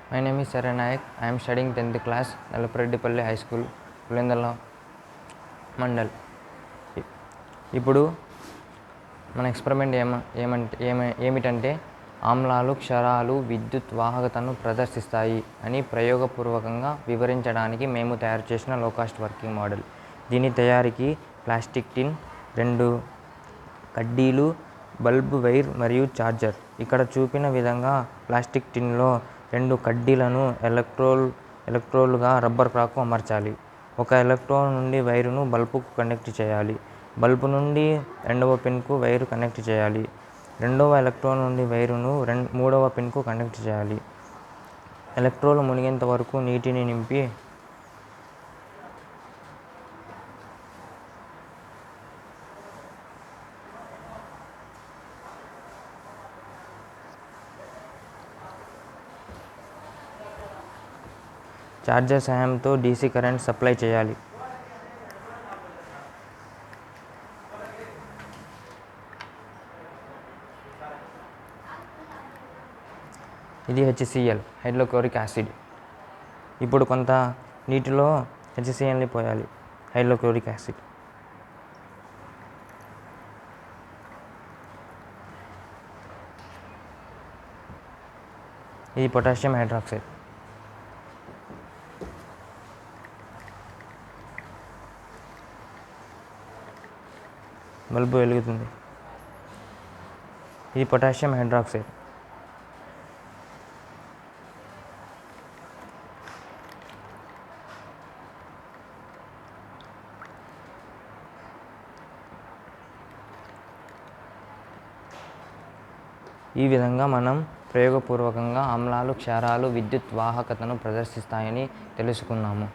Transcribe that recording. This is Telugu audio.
My name is Saran Nayak. I am studying 10th class, Nalapureddipalli High School, Pulindala mandal. ఇప్పుడు మన ఎక్స్పెరిమెంట్ ఏమిటంటే ఆమ్లాలు క్షారాలు విద్యుత్ వాహకతను ప్రదర్శిస్తాయి అని ప్రయోగపూర్వకంగా వివరించడానికి మేము తయారు చేసిన లో కాస్ట్ వర్కింగ్ మోడల్. దీని తయారీకి ప్లాస్టిక్ టిన్, 2 కడ్డీలు, బల్బ్ వైర్ మరియు ఛార్జర్. ఇక్కడ చూపిన విధంగా ప్లాస్టిక్ టిన్లో 2 కడ్డీలను ఎలక్ట్రోడ్లుగా రబ్బర్ క్లాత్కు అమర్చాలి. ఒక ఎలక్ట్రోడ్ నుండి వైరును బల్బుకు కనెక్ట్ చేయాలి. బల్బు నుండి 2వ పిన్కు వైరు కనెక్ట్ చేయాలి. 2వ ఎలక్ట్రోడ్ నుండి వైరును 3వ పిన్కు కనెక్ట్ చేయాలి. ఎలక్ట్రోడ్లు మునిగేంత వరకు నీటిని నింపి ఛార్జర్ సహాయంతో DC కరెంట్ సప్లై చేయాలి. ఇది HCl, హైడ్రోక్లోరిక్ యాసిడ్. ఇప్పుడు కొంత నీటిలో HClని పోయాలి, హైడ్రోక్లోరిక్ యాసిడ్. ఇది పొటాషియం హైడ్రాక్సైడ్. బల్బు వెలుగుతుంది. ఇది పొటాషియం హైడ్రాక్సైడ్. ఈ విధంగా మనం ప్రయోగపూర్వకంగా ఆమ్లాలు క్షారాలు విద్యుత్ వాహకతను ప్రదర్శిస్తాయని తెలుసుకున్నాము.